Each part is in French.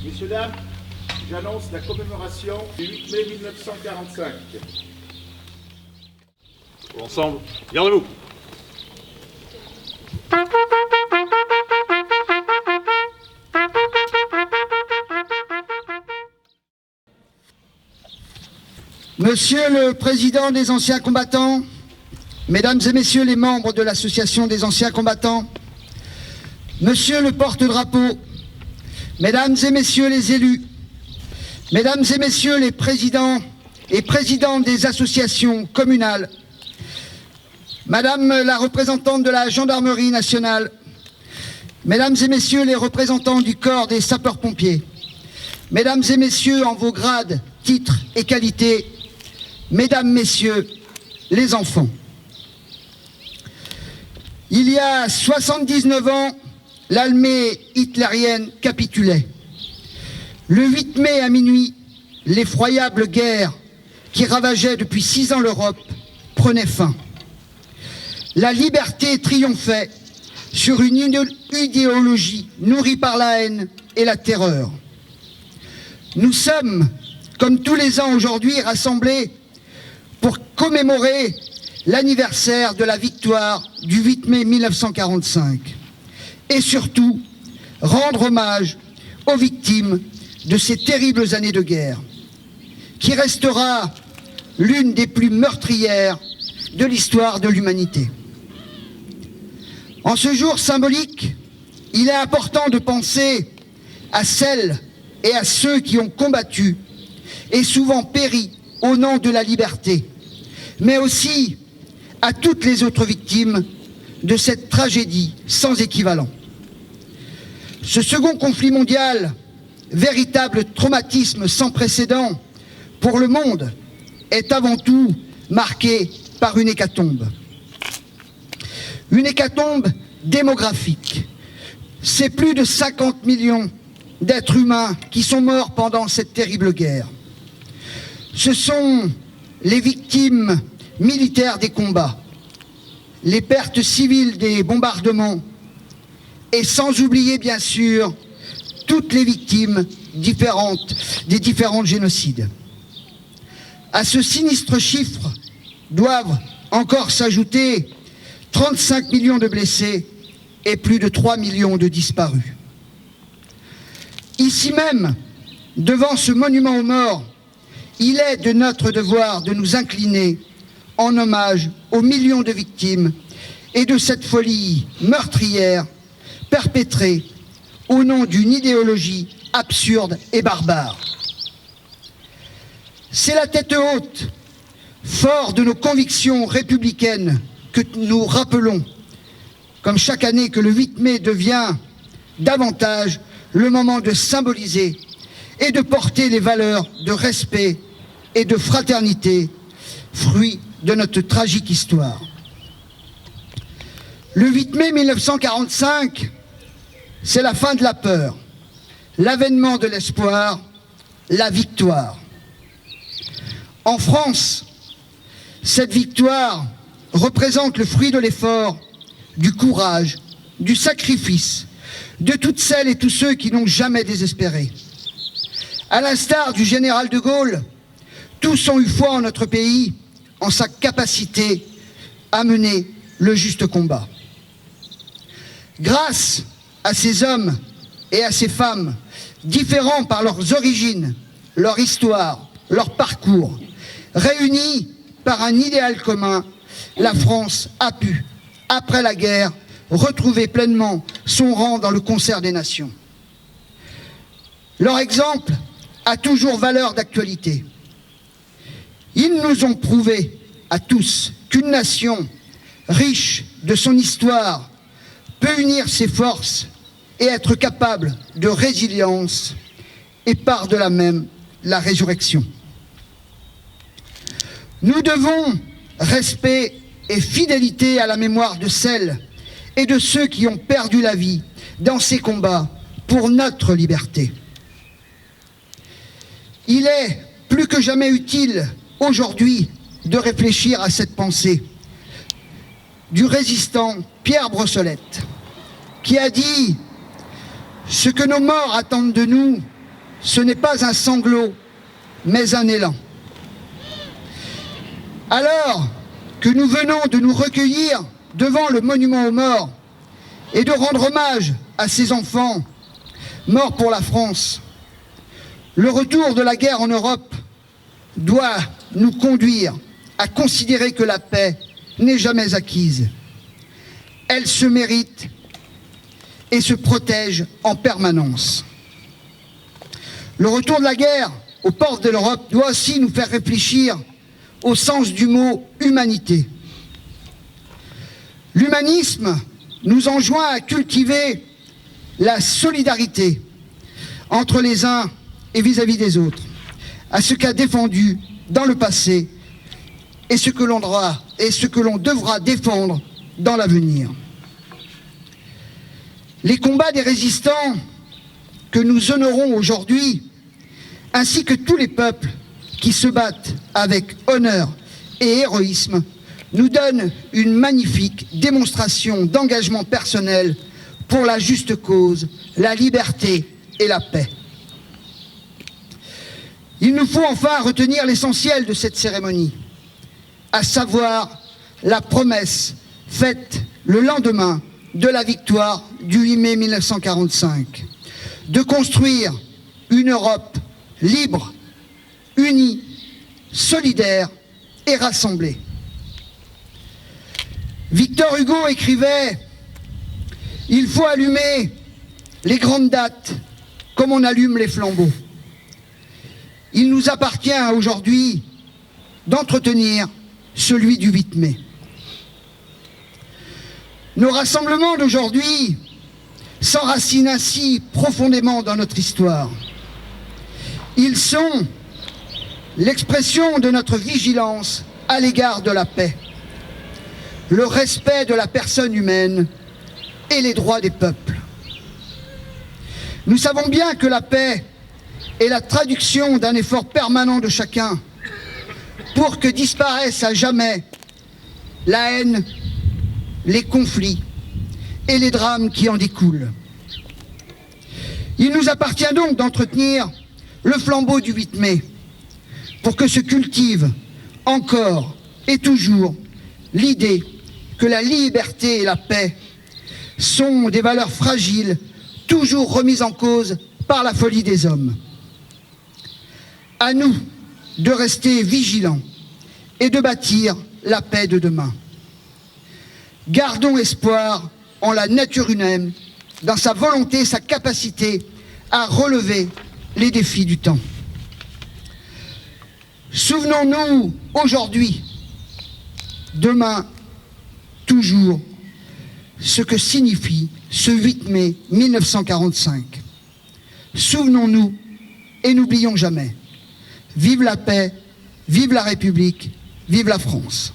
Messieurs, dames, j'annonce la commémoration du 8 mai 1945. Ensemble, gardez-vous. Monsieur le Président des anciens combattants, Mesdames et Messieurs les membres de l'Association des anciens combattants, Monsieur le porte-drapeau, Mesdames et Messieurs les élus, Mesdames et Messieurs les présidents et présidentes des associations communales, Madame la représentante de la Gendarmerie nationale, Mesdames et Messieurs les représentants du corps des sapeurs-pompiers, Mesdames et Messieurs en vos grades, titres et qualités, Mesdames, Messieurs, les enfants. Il y a 79 ans, l'Allemagne hitlérienne capitulait. Le 8 mai à minuit, l'effroyable guerre qui ravageait depuis 6 ans l'Europe prenait fin. La liberté triomphait sur une idéologie nourrie par la haine et la terreur. Nous sommes, comme tous les ans aujourd'hui, rassemblés pour commémorer l'anniversaire de la victoire du 8 mai 1945 et surtout rendre hommage aux victimes de ces terribles années de guerre qui restera l'une des plus meurtrières de l'histoire de l'humanité. En ce jour symbolique, il est important de penser à celles et à ceux qui ont combattu et souvent péri au nom de la liberté, mais aussi à toutes les autres victimes de cette tragédie sans équivalent. Ce second conflit mondial, véritable traumatisme sans précédent pour le monde, est avant tout marqué par une hécatombe. Une hécatombe démographique. C'est plus de 50 millions d'êtres humains qui sont morts pendant cette terrible guerre. Ce sont les victimes militaires des combats, les pertes civiles des bombardements et sans oublier bien sûr toutes les victimes des différents génocides. À ce sinistre chiffre doivent encore s'ajouter 35 millions de blessés et plus de 3 millions de disparus. Ici même, devant ce monument aux morts, il est de notre devoir de nous incliner en hommage aux millions de victimes et de cette folie meurtrière perpétrée au nom d'une idéologie absurde et barbare. C'est la tête haute, fort de nos convictions républicaines, que nous rappelons, comme chaque année, que le 8 mai devient davantage le moment de symboliser et de porter les valeurs de respect et de fraternité, fruit de notre tragique histoire. Le 8 mai 1945, c'est la fin de la peur, l'avènement de l'espoir, la victoire. En France, cette victoire représente le fruit de l'effort, du courage, du sacrifice, de toutes celles et tous ceux qui n'ont jamais désespéré. À l'instar du général de Gaulle, tous ont eu foi en notre pays, en sa capacité à mener le juste combat. Grâce à ces hommes et à ces femmes, différents par leurs origines, leur histoire, leur parcours, réunis par un idéal commun, la France a pu, après la guerre, retrouver pleinement son rang dans le concert des nations. Leur exemple a toujours valeur d'actualité. Ils nous ont prouvé à tous qu'une nation riche de son histoire peut unir ses forces et être capable de résilience et par-delà même la résurrection. Nous devons respect et fidélité à la mémoire de celles et de ceux qui ont perdu la vie dans ces combats pour notre liberté. Il est plus que jamais utile aujourd'hui de réfléchir à cette pensée du résistant Pierre Brossolette, qui a dit « Ce que nos morts attendent de nous, ce n'est pas un sanglot, mais un élan. Alors que nous venons de nous recueillir devant le monument aux morts et de rendre hommage à ces enfants morts pour la France, le retour de la guerre en Europe doit nous conduire à considérer que la paix n'est jamais acquise. Elle se mérite et se protège en permanence. Le retour de la guerre aux portes de l'Europe doit aussi nous faire réfléchir au sens du mot humanité. L'humanisme nous enjoint à cultiver la solidarité entre les uns et vis-à-vis des autres, à ce qu'a défendu dans le passé et ce que l'on devra défendre dans l'avenir. Les combats des résistants que nous honorons aujourd'hui, ainsi que tous les peuples qui se battent avec honneur et héroïsme, nous donnent une magnifique démonstration d'engagement personnel pour la juste cause, la liberté et la paix. Il nous faut enfin retenir l'essentiel de cette cérémonie, à savoir la promesse faite le lendemain de la victoire du 8 mai 1945, de construire une Europe libre, unie, solidaire et rassemblée. Victor Hugo écrivait « Il faut allumer les grandes dates comme on allume les flambeaux ». Il nous appartient aujourd'hui d'entretenir celui du 8 mai. Nos rassemblements d'aujourd'hui s'enracinent ainsi profondément dans notre histoire. Ils sont l'expression de notre vigilance à l'égard de la paix, le respect de la personne humaine et les droits des peuples. Nous savons bien que la paix est la traduction d'un effort permanent de chacun pour que disparaissent à jamais la haine, les conflits et les drames qui en découlent. Il nous appartient donc d'entretenir le flambeau du 8 mai pour que se cultive encore et toujours l'idée que la liberté et la paix sont des valeurs fragiles, toujours remises en cause par la folie des hommes. À nous de rester vigilants et de bâtir la paix de demain. Gardons espoir en la nature humaine, dans sa volonté, sa capacité à relever les défis du temps. Souvenons-nous aujourd'hui, demain, toujours, ce que signifie ce 8 mai 1945. Souvenons-nous et n'oublions jamais. Vive la paix, vive la République, vive la France.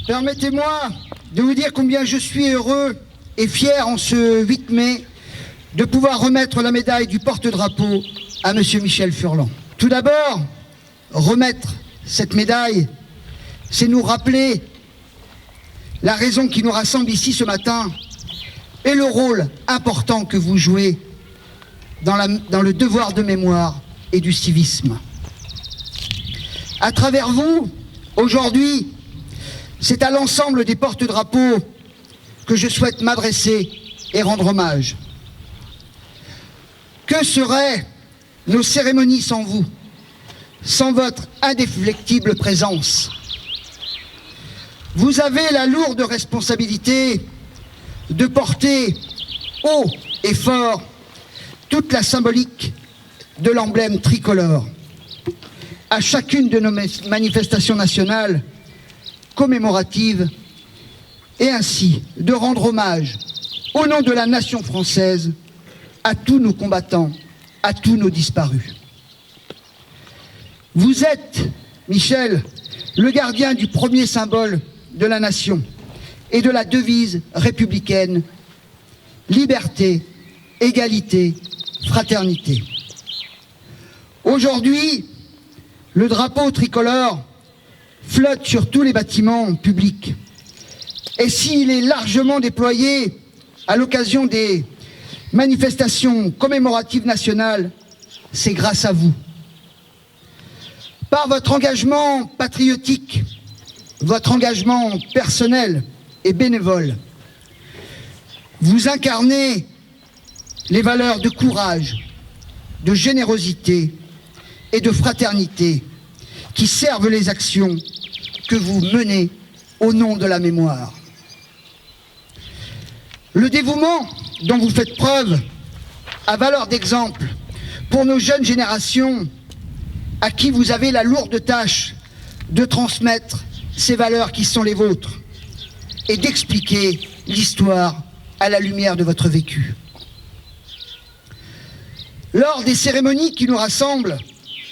Permettez-moi de vous dire combien je suis heureux et fier en ce 8 mai de pouvoir remettre la médaille du porte-drapeau à M. Michel Furlan. Tout d'abord, remettre cette médaille, c'est nous rappeler la raison qui nous rassemble ici ce matin et le rôle important que vous jouez dans le devoir de mémoire et du civisme. À travers vous, aujourd'hui, c'est à l'ensemble des porte-drapeaux que je souhaite m'adresser et rendre hommage. Que seraient nos cérémonies sans vous, sans votre indéfectible présence? Vous avez la lourde responsabilité de porter haut et fort toute la symbolique de l'emblème tricolore à chacune de nos manifestations nationales commémoratives et ainsi de rendre hommage au nom de la nation française à tous nos combattants, à tous nos disparus. Vous êtes, Michel, le gardien du premier symbole de la nation et de la devise républicaine: liberté, égalité, fraternité. Aujourd'hui, le drapeau tricolore flotte sur tous les bâtiments publics. Et s'il est largement déployé à l'occasion des manifestations commémoratives nationales, c'est grâce à vous. Par votre engagement patriotique, votre engagement personnel et bénévole, vous incarnez les valeurs de courage, de générosité et de fraternité qui servent les actions que vous menez au nom de la mémoire. Le dévouement dont vous faites preuve a valeur d'exemple pour nos jeunes générations à qui vous avez la lourde tâche de transmettre ces valeurs qui sont les vôtres et d'expliquer l'histoire à la lumière de votre vécu. Lors des cérémonies qui nous rassemblent,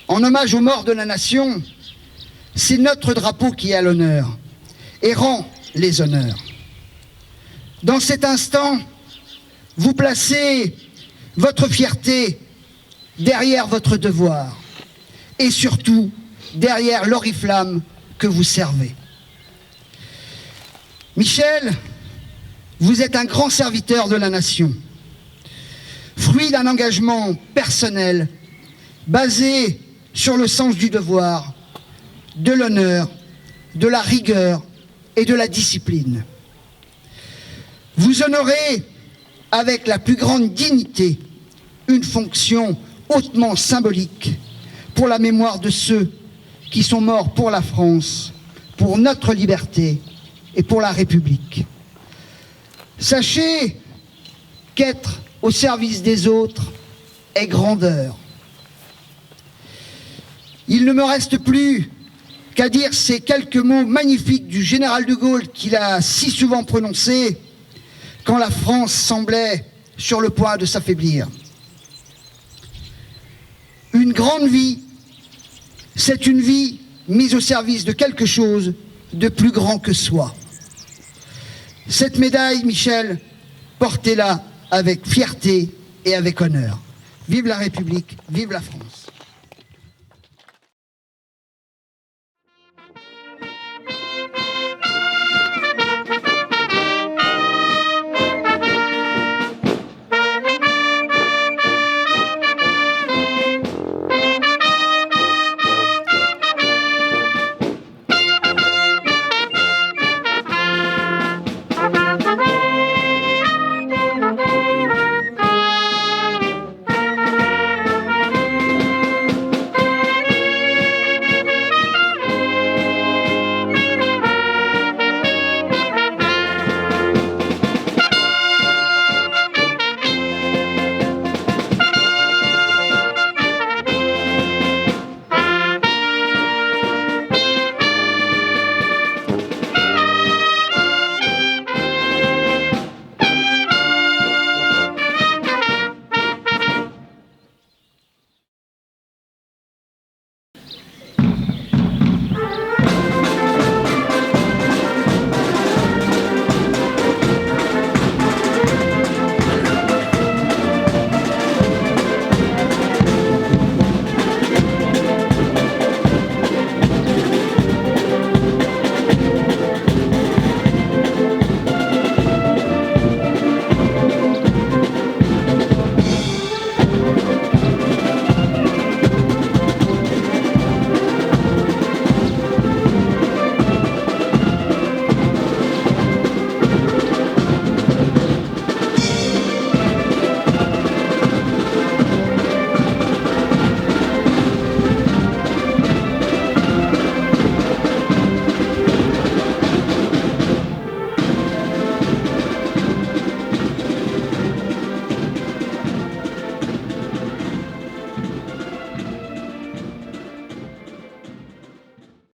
en hommage aux morts de la nation, c'est notre drapeau qui est à l'honneur et rend les honneurs. Dans cet instant, vous placez votre fierté derrière votre devoir et surtout derrière l'oriflamme que vous servez. Michel, vous êtes un grand serviteur de la nation, fruit d'un engagement personnel basé sur le sens du devoir, de l'honneur, de la rigueur et de la discipline. Vous honorez avec la plus grande dignité une fonction hautement symbolique pour la mémoire de ceux qui sont morts pour la France, pour notre liberté et pour la République. Sachez qu'être au service des autres est grandeur. Il ne me reste plus qu'à dire ces quelques mots magnifiques du général de Gaulle qu'il a si souvent prononcés quand la France semblait sur le point de s'affaiblir. Une grande vie, c'est une vie mise au service de quelque chose de plus grand que soi. Cette médaille, Michel, portez-la avec fierté et avec honneur. Vive la République, vive la France.